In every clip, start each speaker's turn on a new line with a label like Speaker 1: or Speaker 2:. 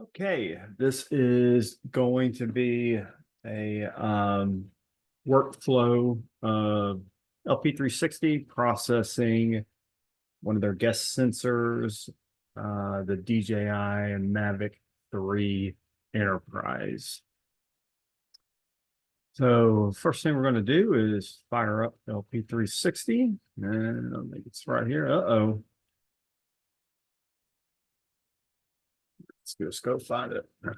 Speaker 1: Okay, this is going to be a workflow of LP360 processing one of their guest sensors, the DJI and Mavic 3 Enterprise. So first thing we're going to do is fire up LP360, and I think it's right here. Uh-oh. Let's go find it. All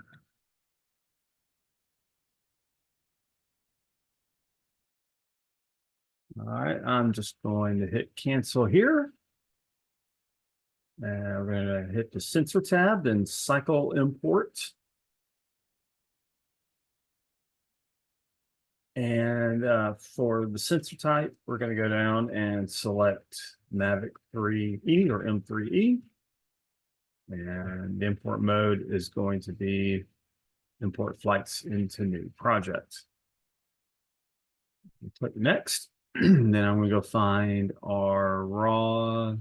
Speaker 1: right, I'm just going to hit cancel here. And we're going to hit the sensor tab, then cycle import. And for the sensor type, we're going to go down and select Mavic 3E or M3E. And the import mode is going to be import flights into new project. Click next. Then I'm going to go find our raw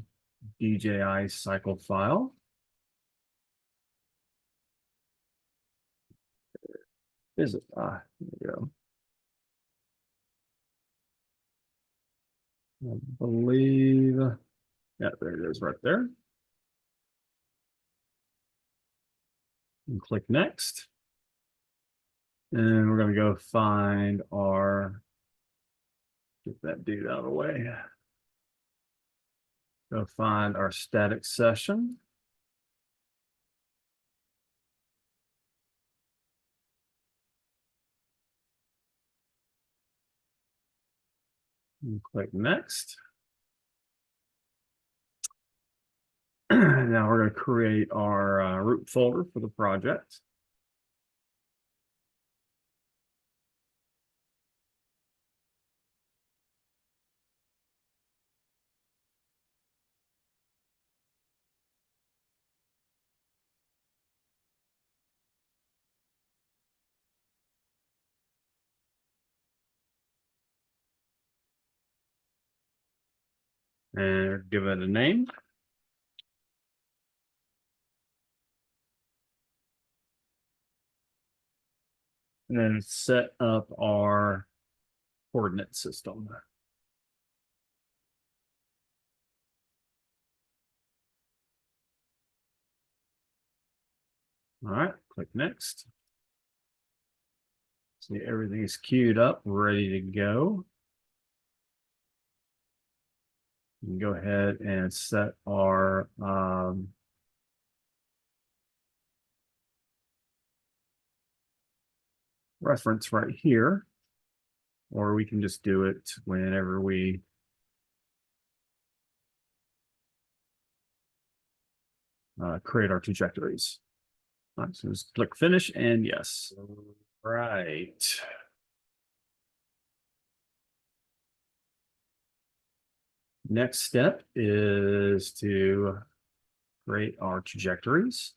Speaker 1: DJI cycle file. Is it? There we go. I believe, yeah, there it is right there. And click next. And we're going to go find our, get that dude out of the way. Go find our static session. And click next. Now we're going to create our root folder for the project. And give it a name. And then set up our coordinate system. All right, click next. See, everything is queued up, ready to go. We can go ahead and set our reference right here, or we can just do it whenever we create our trajectories. All right, so just click finish and yes. Right. Next step is to create our trajectories.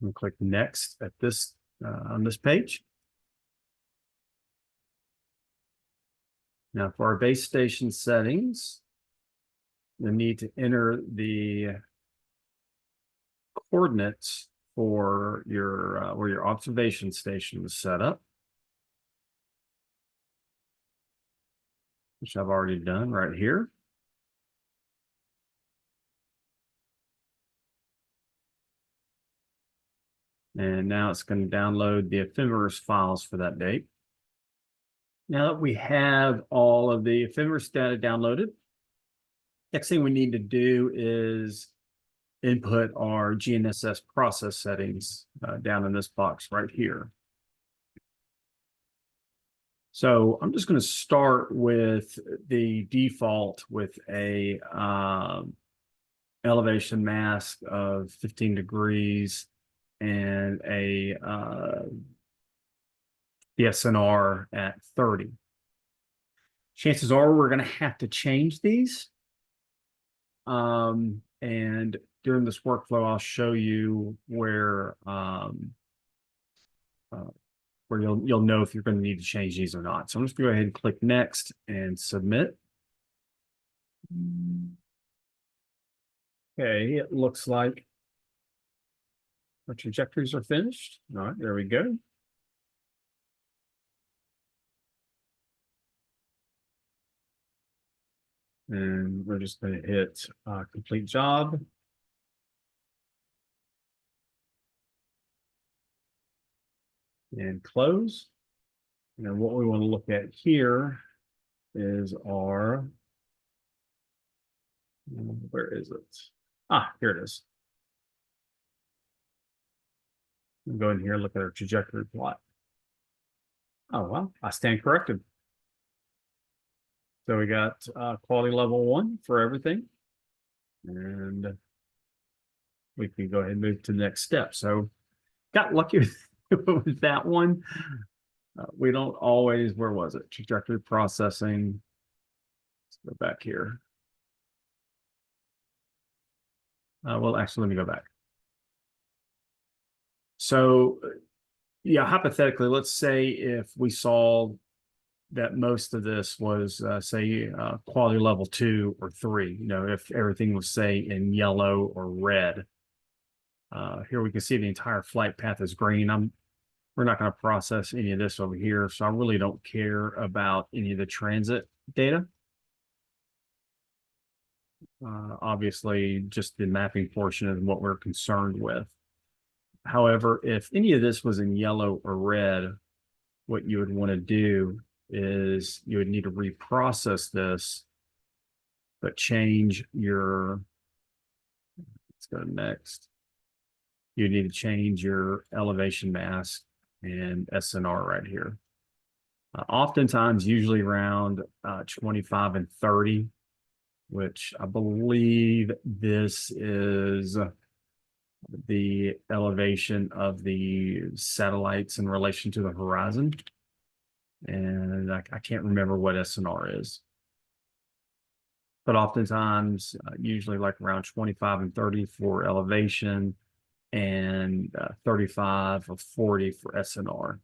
Speaker 1: And click next at this on this page. Now for our base station settings, you need to enter the coordinates for your where your observation station was set up, which I've already done right here. And now it's going to download the ephemeris files for that date. Now that we have all of the ephemeris data downloaded, next thing we need to do is input our GNSS process settings down in this box right here. So I'm just going to start with the default with a elevation mask of 15 degrees and a DSNR at 30. Chances are we're going to have to change these. And during this workflow, I'll show you where where you'll know if you're going to need to change these or not. So I'm just going to go ahead and click next and submit. Okay, it looks like our trajectories are finished. All right, there we go. And we're just going to hit complete job. And close. And what we want to look at here is our, where is it? Ah, here it is. We'll go in here and look at our trajectory plot. Oh, well, I stand corrected. So we got quality level 1 for everything. And we can go ahead and move to the next step. So got lucky with that one. We don't always, where was it? Trajectory processing. Let's go back here. Well, actually, let me go back. So, yeah, hypothetically, let's say if we saw that most of this was, say, quality level 2 or 3, if everything was, say, in yellow or red. Here we can see the entire flight path is green. We're not going to process any of this over here, so I really don't care about any of the transit data. Obviously, just the mapping portion is what we're concerned with. However, if any of this was in yellow or red, what you would want to do is you would need to reprocess this, but change your, let's go next. You need to change your elevation mask and SNR right here. Oftentimes, usually around 25 and 30, which I believe this is the elevation of the satellites in relation to the horizon. And I can't remember what SNR is. But oftentimes, usually like around 25 and 30 for elevation and 35 or 40 for SNR.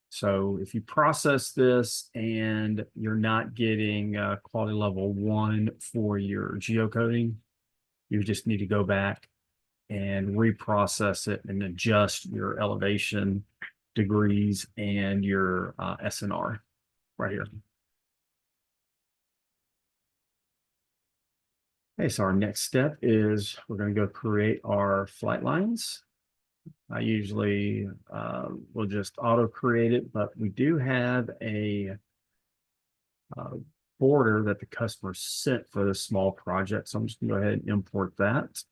Speaker 1: So if you process this and you're not getting quality level 1 for your geocoding, you just need to go back and reprocess it and adjust your elevation degrees and your SNR right here. Okay, so our next step is we're going to go create our flight lines. I usually will just auto create it, but we do have a border that the customer sent for this small project. So I'm just going to go ahead and import that.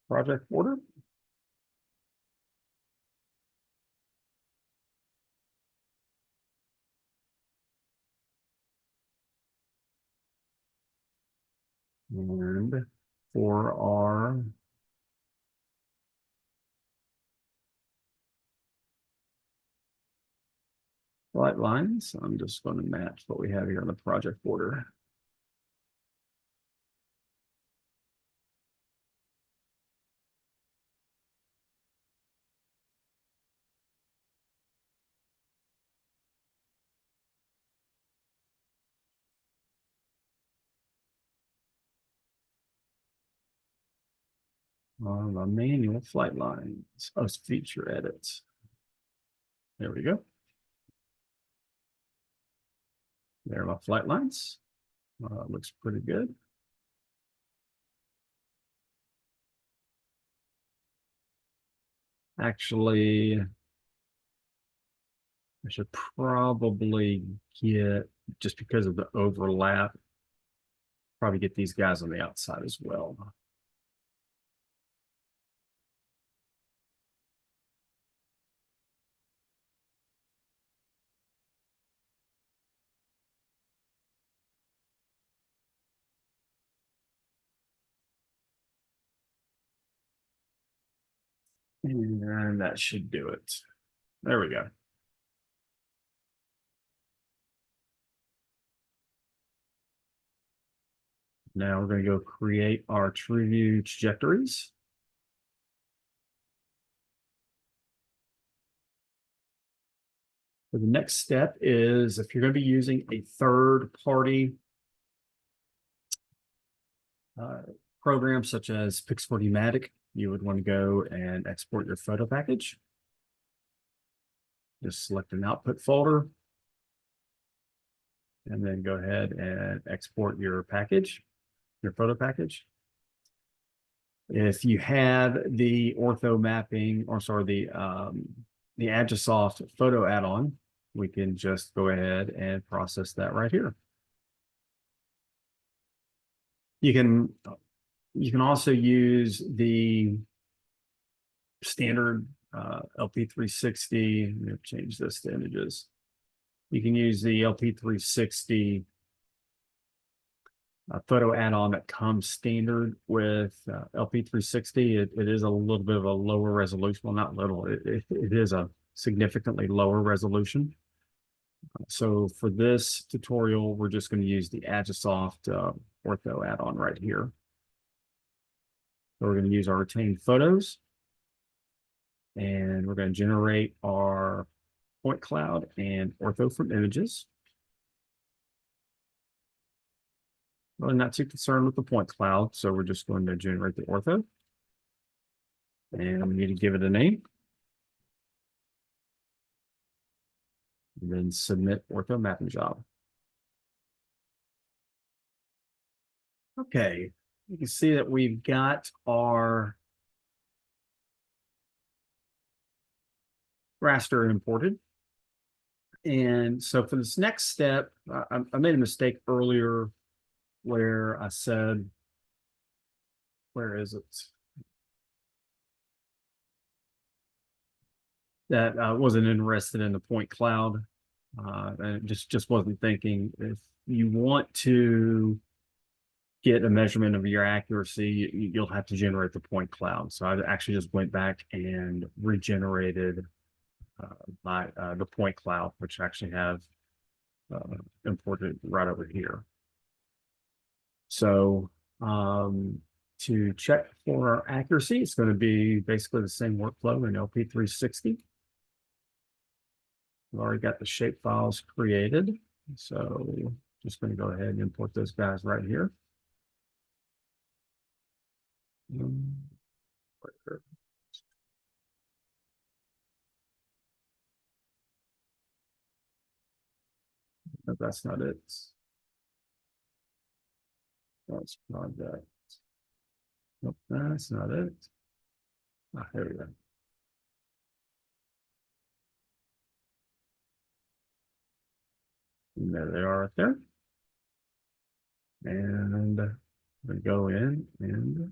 Speaker 1: Project border. And for our flight lines, I'm just going to match what we have here on the project border. On the manual flight lines, feature edits. There we go. There are my flight lines. Looks pretty good. Actually, I should probably get, just because of the overlap, probably get these guys on the outside as well. And that should do it. There we go. Now we're going to go create our true view trajectories. So the next step is if you're going to be using a third-party program such as Pix4matic, you would want to go and export your photo package. Just select an output folder and then go ahead and export your package, your photo package. If you have the ortho mapping, or sorry, the Agisoft photo add-on, we can just go ahead and process that right here. You can also use the standard LP360. I'm going to change this to images. You can use the LP360 photo add-on that comes standard with LP360. It is a little bit of a lower resolution. Well, not little. It is a significantly lower resolution. So for this tutorial, we're just going to use the Agisoft ortho add-on right here. So we're going to use our retained photos, and we're going to generate our point cloud and ortho from images. Really not too concerned with the point cloud, so we're just going to generate the ortho. And we need to give it a name. And then submit ortho mapping job. Okay, you can see that we've got our raster imported. And so for this next step, I made a mistake earlier where I said, where is it? That I wasn't interested in the point cloud. And just wasn't thinking. If you want to get a measurement of your accuracy, you'll have to generate the point cloud. So I actually just went back and regenerated the point cloud, which I actually have imported right over here. So to check for our accuracy, it's going to be basically the same workflow in LP360. We've already got the shape files created. So just going to go ahead and import those guys right here. No, that's not it. That's project. Nope, that's not it. Ah, there we go. And there they are right there. And we go in and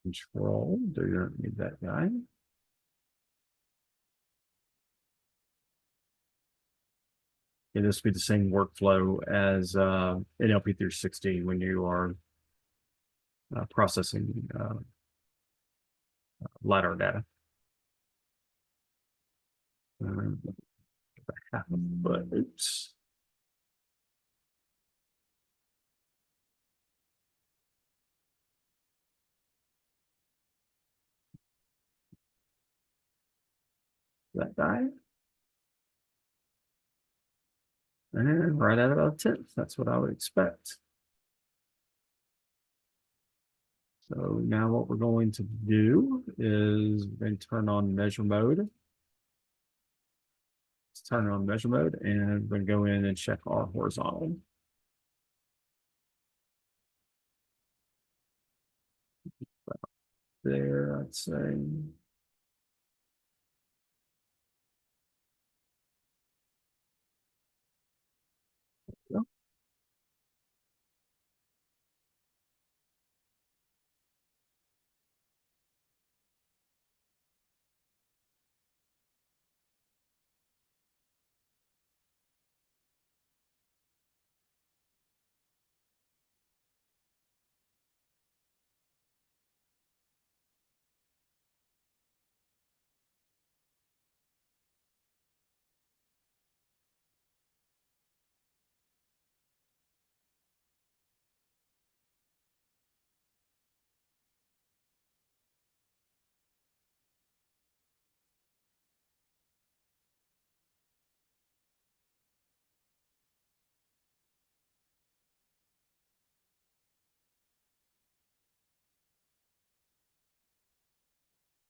Speaker 1: control. Do you don't need that guy? And this will be the same workflow as in LP360 when you are processing LiDAR data. But oops. That guy. And right at about 10th. That's what I would expect. So now what we're going to do is we're going to turn on measure mode. Let's turn on measure mode, and we're going to go in and check our horizontal. There, I'd say. Yep.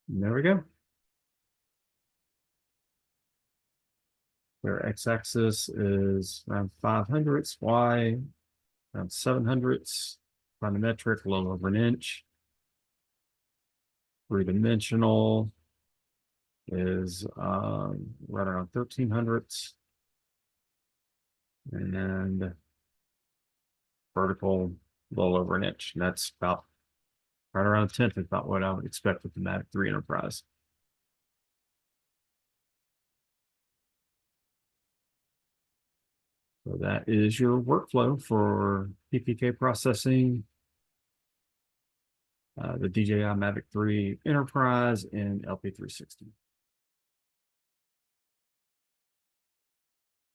Speaker 1: And there we go. Their x-axis is around 500ths, y around 700ths, trigonometric, a little over an inch. Three-dimensional is right around 1300ths. And vertical, a little over an inch. And that's about right around a tenth, about what I would expect with the Mavic 3 Enterprise. So that is your workflow for PPK processing, the DJI Mavic 3 Enterprise and LP360.